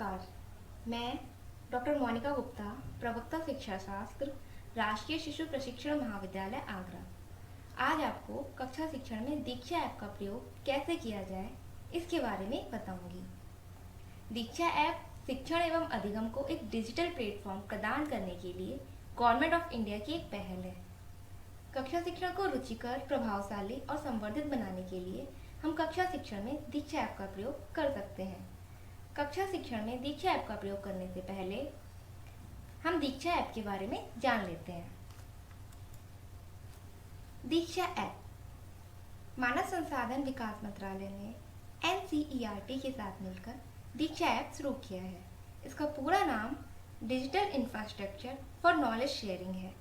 नमस्कार। मैं डॉक्टर मोनिका गुप्ता, प्रवक्ता शिक्षा शास्त्र, राष्ट्रीय शिशु प्रशिक्षण महाविद्यालय आगरा। आज आपको कक्षा शिक्षण में दीक्षा ऐप का प्रयोग कैसे किया जाए इसके बारे में बताऊंगी। दीक्षा ऐप शिक्षण एवं अधिगम को एक डिजिटल प्लेटफॉर्म प्रदान करने के लिए गवर्नमेंट ऑफ इंडिया की एक पहल है। कक्षा शिक्षण को रुचिकर, प्रभावशाली और संवर्धित बनाने के लिए हम कक्षा शिक्षण में दीक्षा ऐप का प्रयोग कर सकते हैं। कक्षा शिक्षण में दीक्षा ऐप का प्रयोग करने से पहले हम दीक्षा ऐप के बारे में जान लेते हैं। दीक्षा ऐप मानव संसाधन विकास मंत्रालय ने NCERT के साथ मिलकर दीक्षा ऐप शुरू किया है। इसका पूरा नाम digital infrastructure for knowledge sharing है।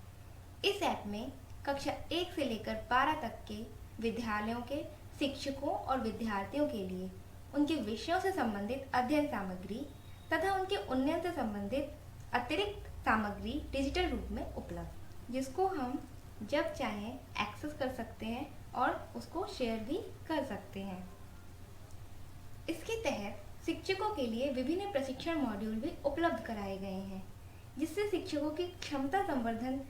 इस ऐप में कक्षा 1 से लेकर 12 तक के विद्यालयों के शिक्षकों और विद्यार्थियों के लिए उनके विषयों से संबंधित अध्ययन सामग्री तथा उनके उन्नयन से संबंधित अतिरिक्त सामग्री डिजिटल रूप में उपलब्ध, जिसको हम जब चाहें एक्सेस कर सकते हैं और उसको शेयर भी कर सकते हैं। इसके तहत शिक्षकों के लिए विभिन्न प्रशिक्षण मॉड्यूल भी उपलब्ध कराए गए हैं, जिससे शिक्षकों की क्षमता संवर्धन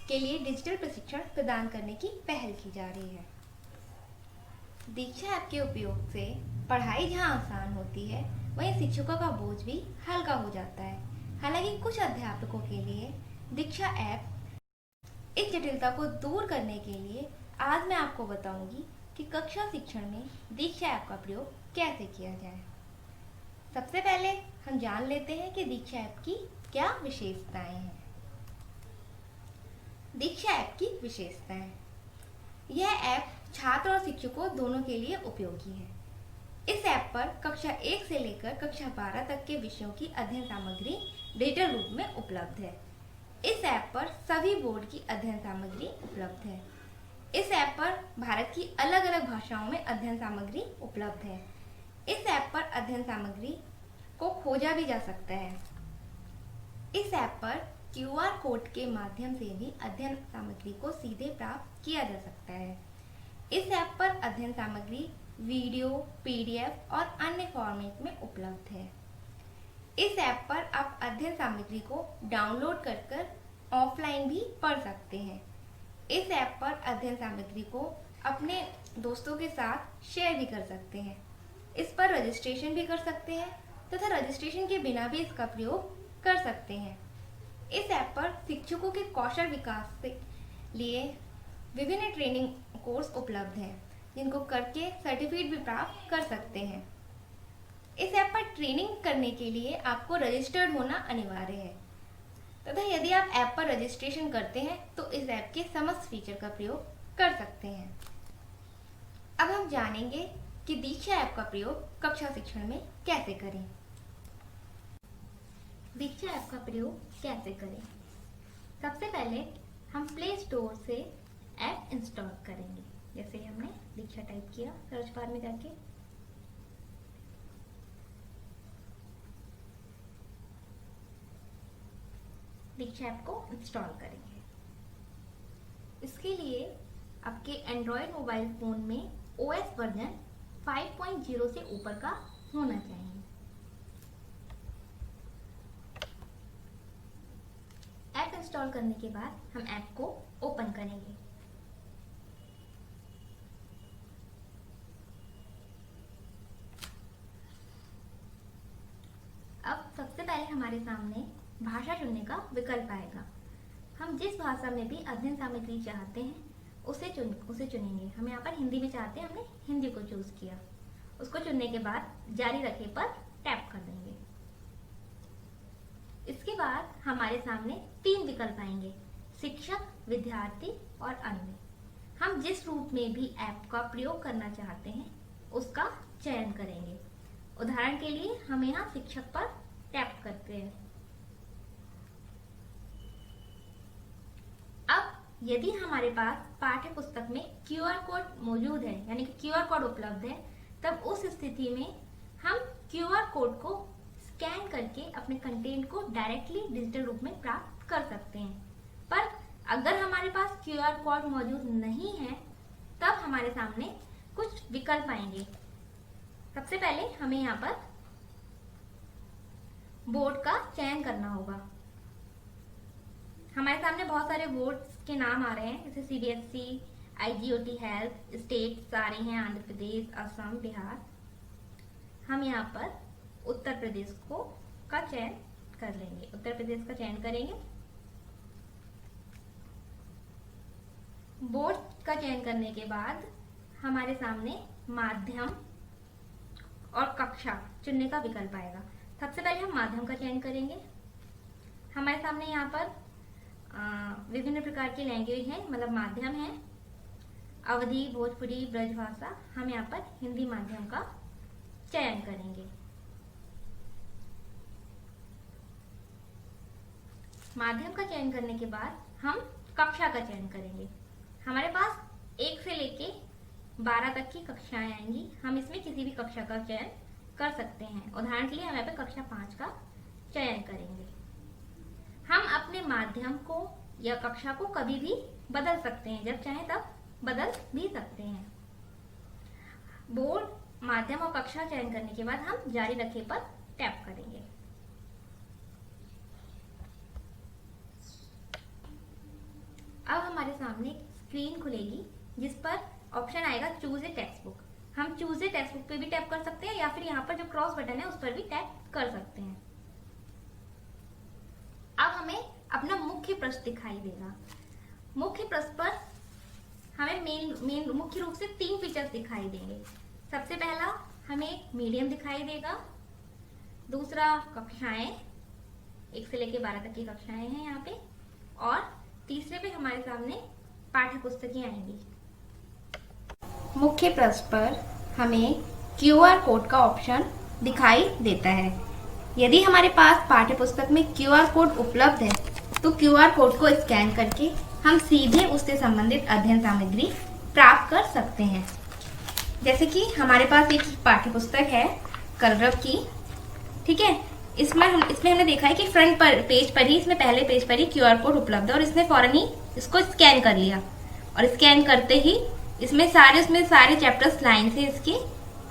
के लिए डिजिटल प्रशिक्षण प्रदान करने की पहल की जा रही है। दीक्षा ऐप के उपयोग से पढ़ाई जहाँ आसान होती है, वहीं शिक्षकों का बोझ भी हल्का हो जाता है। हालांकि कुछ अध्यापकों के लिए दीक्षा ऐप इस जटिलता को दूर करने के लिए आज मैं आपको बताऊंगी कि कक्षा शिक्षण में दीक्षा ऐप का प्रयोग कैसे किया जाए। सबसे पहले हम जान लेते हैं कि दीक्षा ऐप की क्या विशेषताएं हैं। दीक्षा ऐप की विशेषताएं: यह ऐप छात्र और शिक्षकों दोनों के लिए उपयोगी है। इस ऐप पर कक्षा 1 से लेकर कक्षा 12 तक के विषयों की अध्ययन सामग्री डिजिटल रूप में उपलब्ध है। इस ऐप पर सभी बोर्ड की अध्ययन सामग्री उपलब्ध है। इस ऐप पर भारत की अलग अलग भाषाओं में अध्ययन सामग्री उपलब्ध है। इस ऐप पर अध्ययन सामग्री को खोजा भी जा सकता है। इस ऐप पर QR कोड के माध्यम से भी अध्ययन सामग्री को सीधे प्राप्त किया जा सकता है। इस ऐप पर अध्ययन सामग्री वीडियो, PDF और अन्य फॉर्मेट में उपलब्ध है। इस ऐप पर आप अध्ययन सामग्री को डाउनलोड कर ऑफलाइन भी पढ़ सकते हैं। इस ऐप पर अध्ययन सामग्री को अपने दोस्तों के साथ शेयर भी कर सकते हैं। इस पर रजिस्ट्रेशन भी कर सकते हैं तथा रजिस्ट्रेशन के बिना भी इसका प्रयोग कर सकते हैं। इस ऐप पर शिक्षकों के कौशल विकास के लिए विभिन्न ट्रेनिंग कोर्स उपलब्ध हैं, जिनको करके सर्टिफिकेट भी प्राप्त कर सकते हैं। इस ऐप पर ट्रेनिंग करने के लिए आपको रजिस्टर्ड होना अनिवार्य है तथा यदि आप ऐप पर रजिस्ट्रेशन करते हैं तो इस ऐप के समस्त फीचर का प्रयोग कर सकते हैं। अब हम जानेंगे कि दीक्षा ऐप का प्रयोग कक्षा शिक्षण में कैसे करें। दीक्षा ऐप का प्रयोग कैसे करें? सबसे पहले हम प्ले स्टोर से ऐप इंस्टॉल करेंगे। जैसे हमने दीक्षा टाइप किया सर्च बार में जाके, दीक्षा ऐप को इंस्टॉल करेंगे। इसके लिए आपके एंड्रॉयड मोबाइल फोन में OS वर्जन 5.0 से ऊपर का होना चाहिए। ऐप इंस्टॉल करने के बाद हम ऐप को ओपन करेंगे। अब सबसे पहले हमारे सामने भाषा चुनने का विकल्प आएगा। हम जिस भाषा में भी अध्ययन सामग्री चाहते हैं उसे चुनेंगे। हम यहाँ पर हिंदी में चाहते हैं, हमने हिंदी को चूज किया। उसको चुनने के बाद जारी रखे पर टैप कर देंगे। इसके बाद हमारे सामने 3 विकल्प आएंगे: शिक्षक, विद्यार्थी और अन्य। हम जिस रूप में भी ऐप का प्रयोग करना चाहते हैं उसका चयन करेंगे। उदाहरण के लिए हम यहाँ शिक्षक पर टैप करते हैं। अब यदि हमारे पास पाठ्य पुस्तक में QR कोड मौजूद है, यानी कि QR कोड उपलब्ध है, तब उस स्थिति में हम QR कोड को स्कैन करके अपने कंटेंट को डायरेक्टली डिजिटल रूप में प्राप्त कर सकते हैं। पर अगर हमारे पास QR कोड मौजूद नहीं है तब हमारे सामने कुछ विकल्प आएंगे। सबसे पहले हमें यहाँ पर बोर्ड का चयन करना होगा। हमारे सामने बहुत सारे बोर्ड्स के नाम आ रहे हैं, जैसे सीबीएसई, आईजीओटी हेल्थ, स्टेट्स आ रही हैं, आंध्र प्रदेश, असम, बिहार। हम यहाँ पर उत्तर प्रदेश का चयन कर लेंगे, उत्तर प्रदेश का चयन करेंगे। बोर्ड का चयन करने के बाद हमारे सामने माध्यम और कक्षा चुनने का विकल्प आएगा। सबसे पहले हम माध्यम का चयन करेंगे। हमारे सामने यहाँ पर विभिन्न प्रकार की लैंग्वेज है, मतलब माध्यम है, अवधी, भोजपुरी, ब्रजभाषा। हम यहाँ पर हिंदी माध्यम का चयन करेंगे। माध्यम का चयन करने के बाद हम कक्षा का चयन करेंगे। हमारे पास 1 से लेके 12 तक की कक्षाएं आएंगी। हम इसमें किसी भी कक्षा का चयन कर सकते हैं। उदाहरण के लिए हम यहाँ पे कक्षा 5 का चयन करेंगे। हम अपने माध्यम को या कक्षा को कभी भी बदल सकते हैं, जब चाहे तब बदल भी सकते हैं। बोर्ड, माध्यम और कक्षा चयन करने के बाद हम जारी रखें पर टैप करेंगे। अब हमारे सामने स्क्रीन खुलेगी जिस पर ऑप्शन आएगा चूज ए टेक्स्ट बुक। हम चूज ए टेक्स्ट बुक पे भी टैप कर सकते हैं या फिर यहाँ पर जो क्रॉस बटन है उस पर भी टैप कर सकते हैं। अब हमें अपना मुख्य पृष्ठ दिखाई देगा। मुख्य पृष्ठ पर हमें मेन मुख्य रूप से 3 फीचर्स दिखाई देंगे। सबसे पहला हमें मीडियम दिखाई देगा, दूसरा कक्षाएं 1 से लेकर 12 तक की कक्षाएं हैं यहाँ पे, और तीसरे पे हमारे सामने पाठ्य पुस्तकें आएंगी। मुख्य पृष्ठ पर हमें QR कोड का ऑप्शन दिखाई देता है। यदि हमारे पास पाठ्य पुस्तक में QR कोड उपलब्ध है तो QR कोड को स्कैन करके हम सीधे उससे संबंधित अध्ययन सामग्री प्राप्त कर सकते हैं। जैसे कि हमारे पास एक पाठ्य पुस्तक है कलरव की, ठीक है। इसमें हमने देखा है कि फ्रंट पर पेज पर ही, इसमें पहले पेज पर ही QR कोड उपलब्ध है और इसने फौरन ही इसको स्कैन कर लिया, और स्कैन करते ही इसमें सारे चैप्टर्स लाइन से इसके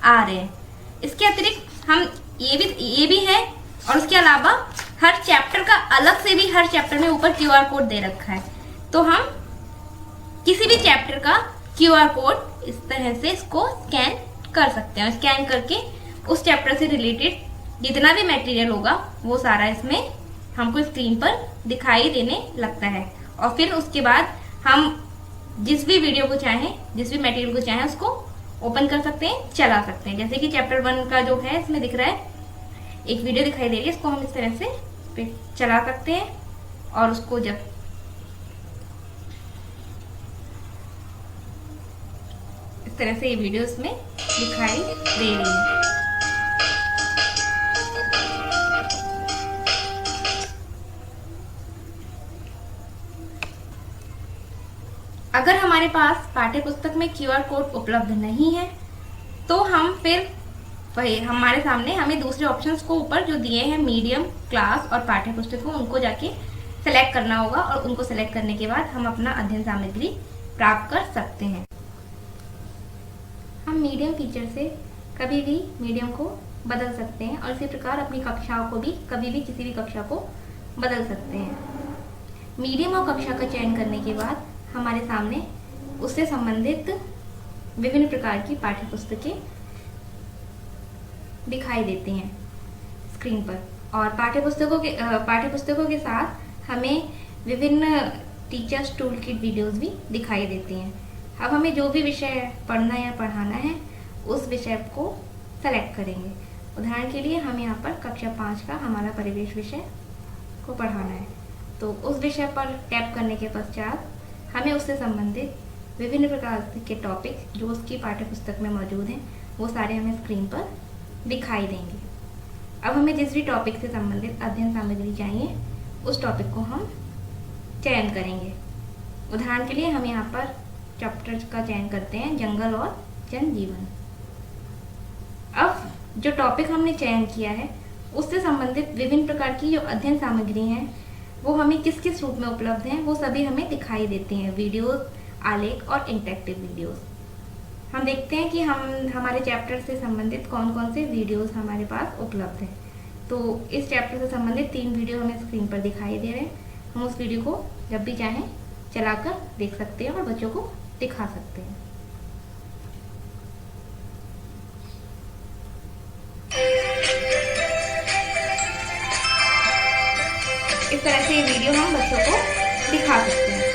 आ रहे हैं। इसके अतिरिक्त हम ये भी है, और उसके अलावा हर चैप्टर का अलग से भी हर चैप्टर में ऊपर QR कोड दे रखा है। तो हम किसी भी चैप्टर का QR कोड इस तरह से इसको स्कैन कर सकते हैं। स्कैन करके उस चैप्टर से रिलेटेड जितना भी मटेरियल होगा वो सारा इसमें हमको स्क्रीन पर दिखाई देने लगता है। और फिर उसके बाद हम जिस भी वीडियो को चाहें, जिस भी मटेरियल को चाहें उसको ओपन कर सकते हैं, चला सकते हैं। जैसे कि चैप्टर 1 का जो है इसमें दिख रहा है, एक वीडियो दिखाई दे रही है, इसको हम इस तरह से चला सकते हैं और उसको जब इस तरह से ये वीडियो इसमें दिखाई दे रही है। अगर हमारे पास पाठ्य पुस्तक में QR कोड उपलब्ध नहीं है तो हम फिर वही हमारे सामने हमें दूसरे ऑप्शंस को ऊपर जो दिए हैं मीडियम, क्लास और पाठ्य पुस्तकों, उनको जाके सेलेक्ट करना होगा, और उनको सेलेक्ट करने के बाद हम अपना अध्ययन सामग्री प्राप्त कर सकते हैं। हम मीडियम फीचर से कभी भी मीडियम को बदल सकते हैं और इसी प्रकार अपनी कक्षाओं को भी कभी भी किसी भी कक्षा को बदल सकते हैं। मीडियम और कक्षा का चयन करने के बाद हमारे सामने उससे संबंधित विभिन्न प्रकार की पाठ्य पुस्तकें दिखाई देती हैं स्क्रीन पर, और पाठ्य पुस्तकों के साथ हमें विभिन्न टीचर्स टूल किट वीडियोस भी दिखाई देती हैं। अब हमें जो भी विषय पढ़ना या पढ़ाना है उस विषय को सेलेक्ट करेंगे। उदाहरण के लिए हम यहाँ पर कक्षा 5 का हमारा परिवेश विषय को पढ़ाना है, तो उस विषय पर टैप करने के पश्चात हमें उससे संबंधित विभिन्न प्रकार के टॉपिक जो उसकी पाठ्य पुस्तक में मौजूद हैं वो सारे हमें स्क्रीन पर दिखाई देंगे। अब हमें जिस भी टॉपिक से संबंधित अध्ययन सामग्री चाहिए उस टॉपिक को हम चयन करेंगे। उदाहरण के लिए हम यहाँ पर चैप्टर का चयन करते हैं जंगल और जनजीवन। अब जो टॉपिक हमने चयन किया है उससे संबंधित विभिन्न प्रकार की जो अध्ययन सामग्री हैं वो हमें किस किस रूप में उपलब्ध हैं वो सभी हमें दिखाई देती हैं, वीडियोस, आलेख और इंटरेक्टिव वीडियोस। हम देखते हैं कि हमारे चैप्टर से संबंधित कौन कौन से वीडियोस हमारे पास उपलब्ध हैं। तो इस चैप्टर से संबंधित 3 वीडियो हमें स्क्रीन पर दिखाई दे रहे हैं। हम उस वीडियो को जब भी चाहें चलाकर देख सकते हैं और बच्चों को दिखा सकते हैं। इस तरह से ये वीडियो हम बच्चों को दिखा सकते हैं।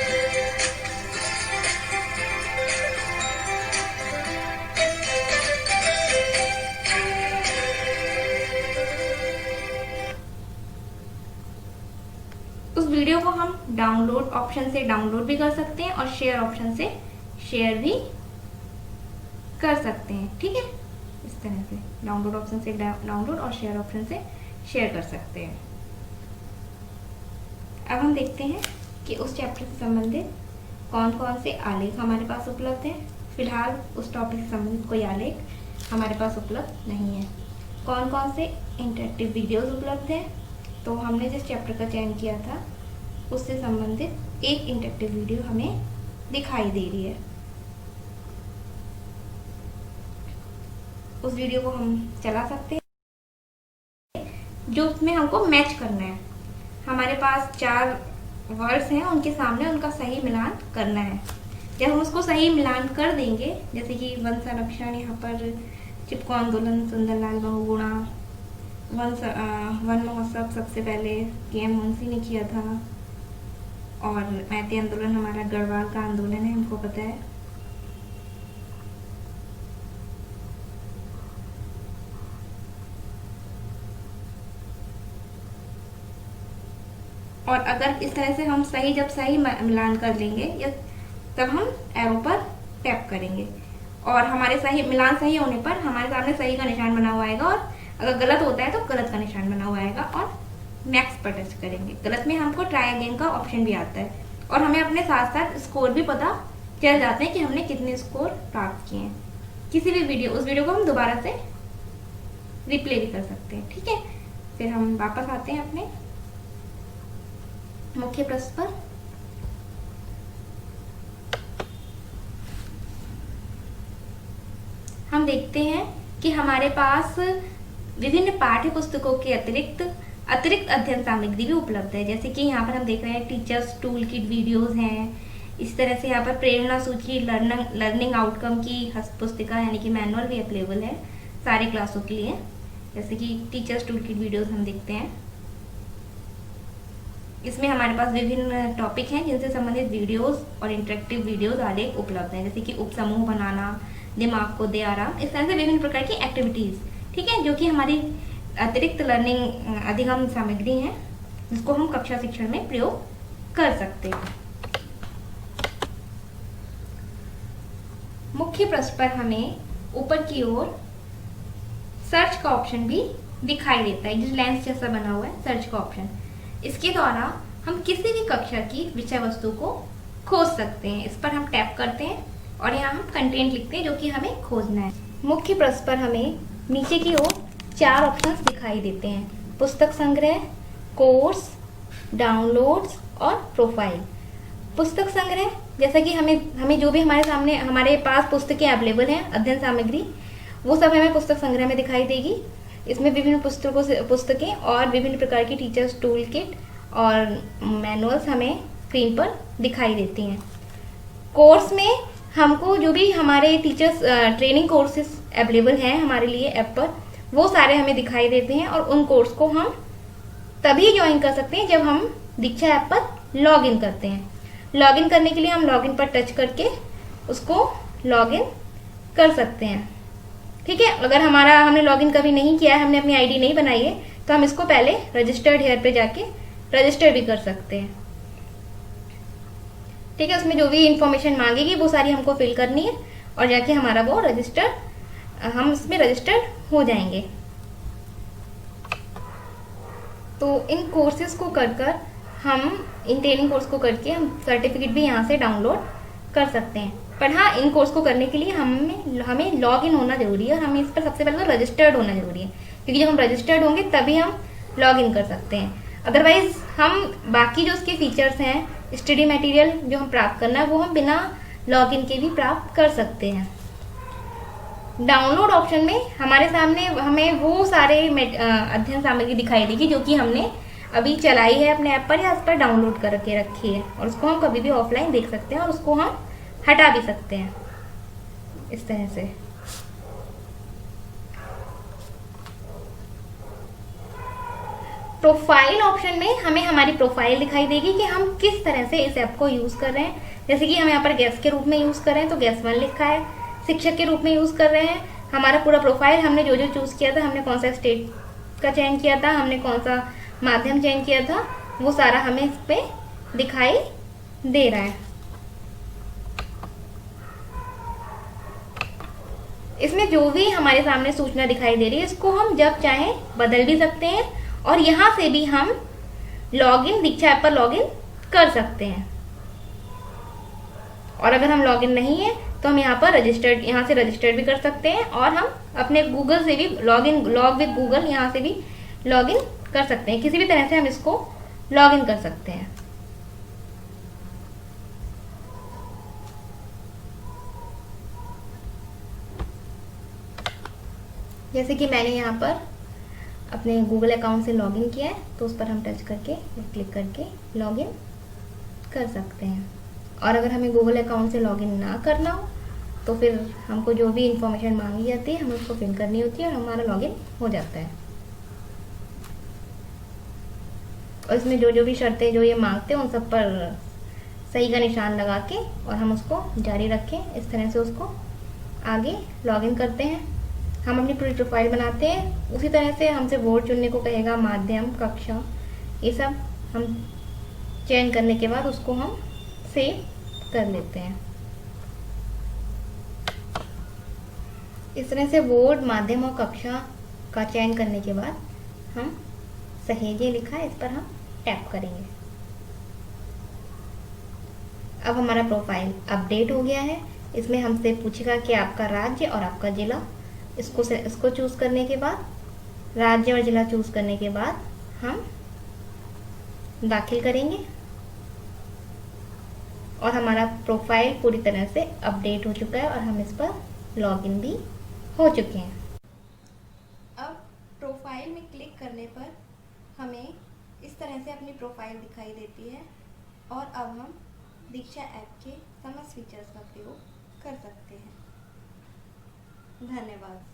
उस वीडियो को हम डाउनलोड ऑप्शन से डाउनलोड भी कर सकते हैं और शेयर ऑप्शन से शेयर भी कर सकते हैं। ठीक है, इस तरह से डाउनलोड ऑप्शन से डाउनलोड और शेयर ऑप्शन से शेयर कर सकते हैं। अब हम देखते हैं कि उस चैप्टर से संबंधित कौन कौन से आलेख हमारे पास उपलब्ध हैं। फिलहाल उस टॉपिक से संबंधित कोई आलेख हमारे पास उपलब्ध नहीं है। कौन कौन से इंटरेक्टिव वीडियोस उपलब्ध हैं, तो हमने जिस चैप्टर का चयन किया था उससे संबंधित एक इंटरेक्टिव वीडियो हमें दिखाई दे रही है। उस वीडियो को हम चला सकते हैं, जो उसमें हमको मैच करना है। हमारे पास 4 वर्ड्स हैं, उनके सामने उनका सही मिलान करना है। जब हम उसको सही मिलान कर देंगे, जैसे कि वन संरक्षण, यहाँ पर चिपको आंदोलन सुंदरलाल बहुगुणा, वन महोत्सव सबसे पहले के.एम. मुंशी ने किया था, और मैती आंदोलन हमारा गढ़वाल का आंदोलन है, हमको पता है। और अगर इस तरह से हम जब सही मिलान कर लेंगे, या तब हम एरो पर टैप करेंगे और हमारे मिलान सही होने पर हमारे सामने सही का निशान बना हुआ आएगा, और अगर गलत होता है तो गलत का निशान बना हुआ आएगा और मैक्स पर टच करेंगे। गलत में हमको ट्राई अगेन का ऑप्शन भी आता है, और हमें अपने साथ साथ स्कोर भी पता चल जाते हैं कि हमने कितने स्कोर प्राप्त किए हैं। किसी भी उस वीडियो को हम दोबारा से रिप्ले भी कर सकते हैं। ठीक है, फिर हम वापस आते हैं अपने मुख्य पृष्ठ पर। हम देखते हैं कि हमारे पास विभिन्न पाठ्य पुस्तकों के अतिरिक्त अध्ययन सामग्री भी उपलब्ध है। जैसे कि यहाँ पर हम देख रहे हैं टीचर्स टूल किट वीडियोस हैं। इस तरह से यहाँ पर प्रेरणा सूची, लर्निंग आउटकम की हस्त पुस्तिका यानी कि मैनुअल भी अवेलेबल है सारे क्लासों के लिए। जैसे कि टीचर्स टूल किट वीडियोस हम देखते हैं, इसमें हमारे पास विभिन्न टॉपिक हैं जिनसे संबंधित वीडियोस और इंटरेक्टिव वीडियोस आलेख उपलब्ध हैं। जैसे कि उपसमूह बनाना, दिमाग को दे आराम, इस तरह से विभिन्न प्रकार की एक्टिविटीज, ठीक है, जो कि हमारी अतिरिक्त लर्निंग अधिगम सामग्री है, जिसको हम कक्षा शिक्षण में प्रयोग कर सकते हैं। मुख्य पृष्ठ पर हमें ऊपर की ओर सर्च का ऑप्शन भी दिखाई देता है, जो लेंस जैसा बना हुआ है, सर्च का ऑप्शन। इसके द्वारा हम किसी भी कक्षा की विषय वस्तु को खोज सकते हैं। इस पर हम टैप करते हैं और यहाँ हम कंटेंट लिखते हैं जो कि हमें खोजना है। मुख्य पृष्ठ पर हमें नीचे की ओर 4 ऑप्शंस दिखाई देते हैं: पुस्तक संग्रह, कोर्स, डाउनलोड्स और प्रोफाइल। पुस्तक संग्रह, जैसा कि हमें जो भी हमारे पास पुस्तकें अवेलेबल हैं, अध्ययन सामग्री, वो सब हमें पुस्तक संग्रह में दिखाई देगी। इसमें विभिन्न पुस्तकें और विभिन्न प्रकार की टीचर्स टूल किट और मैनुअल्स हमें स्क्रीन पर दिखाई देती हैं। कोर्स में हमको जो भी हमारे टीचर्स ट्रेनिंग कोर्सेज अवेलेबल हैं हमारे लिए ऐप पर, वो सारे हमें दिखाई देते हैं, और उन कोर्स को हम तभी ज्वाइन कर सकते हैं जब हम दीक्षा ऐप पर लॉग इन करते हैं। लॉग इन करने के लिए हम लॉग इन पर टच करके उसको लॉग इन कर सकते हैं। ठीक है, अगर हमने लॉग इन कभी नहीं किया है, हमने अपनी आईडी नहीं बनाई है, तो हम इसको पहले रजिस्टर्ड हेयर पे जाके रजिस्टर भी कर सकते हैं। ठीक है, उसमें जो भी इंफॉर्मेशन मांगेगी वो सारी हमको फिल करनी है, और जाके हमारा वो हम इसमें रजिस्टर्ड हो जाएंगे। तो इन कोर्सेज को कर इन ट्रेनिंग कोर्स को करके हम सर्टिफिकेट भी यहाँ से डाउनलोड कर सकते हैं। पर हाँ, इन कोर्स को करने के लिए हमें लॉग इन होना जरूरी है, और हमें इस पर सबसे पहले रजिस्टर्ड होना जरूरी है, क्योंकि जब हम रजिस्टर्ड होंगे तभी हम लॉग इन कर सकते हैं। अदरवाइज हम बाकी जो उसके फीचर्स हैं, स्टडी मटेरियल जो हम प्राप्त करना है, वो हम बिना लॉग इन के भी प्राप्त कर सकते हैं। डाउनलोड ऑप्शन में हमारे सामने हमें वो सारे अध्ययन सामग्री दिखाई देगी जो कि हमने अभी चलाई है अपने ऐप पर या उस पर डाउनलोड करके रखी है, और उसको हम कभी भी ऑफलाइन देख सकते हैं और उसको हम हटा भी सकते हैं इस तरह से। प्रोफाइल ऑप्शन में हमें हमारी प्रोफाइल दिखाई देगी कि हम किस तरह से इस ऐप को यूज़ कर रहे हैं। जैसे कि हम यहाँ पर गेस्ट के रूप में यूज़ कर रहे हैं तो गेस्ट 1 लिखा है, शिक्षक के रूप में यूज़ कर रहे हैं, हमारा पूरा प्रोफाइल हमने जो जो चूज़ किया था, हमने कौन सा स्टेट का चयन किया था, हमने कौन सा माध्यम चयन किया था, वो सारा हमें इस पर दिखाई दे रहा है। इसमें जो भी हमारे सामने सूचना दिखाई दे रही है इसको हम जब चाहें बदल भी सकते हैं, और यहाँ से भी हम लॉगिन दीक्षा ऐप पर लॉगिन कर सकते हैं। और अगर हम लॉगिन नहीं है तो हम यहाँ से रजिस्टर्ड भी कर सकते हैं, और हम अपने गूगल से भी लॉग विद गूगल यहाँ से भी लॉगिन कर सकते हैं। किसी भी तरह से हम इसको लॉगिन कर सकते हैं। जैसे कि मैंने यहाँ पर अपने गूगल अकाउंट से लॉगिन किया है तो उस पर हम टच करके या क्लिक करके लॉगिन कर सकते हैं। और अगर हमें गूगल अकाउंट से लॉगिन ना करना हो तो फिर हमको जो भी इंफॉर्मेशन मांगी जाती है हमें उसको फिल करनी होती है और हमारा लॉगिन हो जाता है। और इसमें जो जो भी शर्तें जो ये मांगते हैं उन सब पर सही का निशान लगा के और हम उसको जारी रखें, इस तरह से उसको आगे लॉगिन करते हैं। हम अपनी पूरी प्रोफाइल बनाते हैं, उसी तरह से हमसे बोर्ड चुनने को कहेगा, माध्यम, कक्षा, ये सब हम चयन करने के बाद उसको हम सेव कर लेते हैं। इस तरह से बोर्ड, माध्यम और कक्षा का चयन करने के बाद हम सहेजे लिखा है इस पर हम टैप करेंगे। अब हमारा प्रोफाइल अपडेट हो गया है। इसमें हमसे पूछेगा कि आपका राज्य और आपका जिला, इसको चूज़ करने के बाद राज्य और जिला चूज़ करने के बाद हम दाखिल करेंगे और हमारा प्रोफाइल पूरी तरह से अपडेट हो चुका है और हम इस पर लॉगिन भी हो चुके हैं। अब प्रोफाइल में क्लिक करने पर हमें इस तरह से अपनी प्रोफाइल दिखाई देती है और अब हम दीक्षा ऐप के समस्त फीचर्स का प्रयोग कर सकते हैं। धन्यवाद।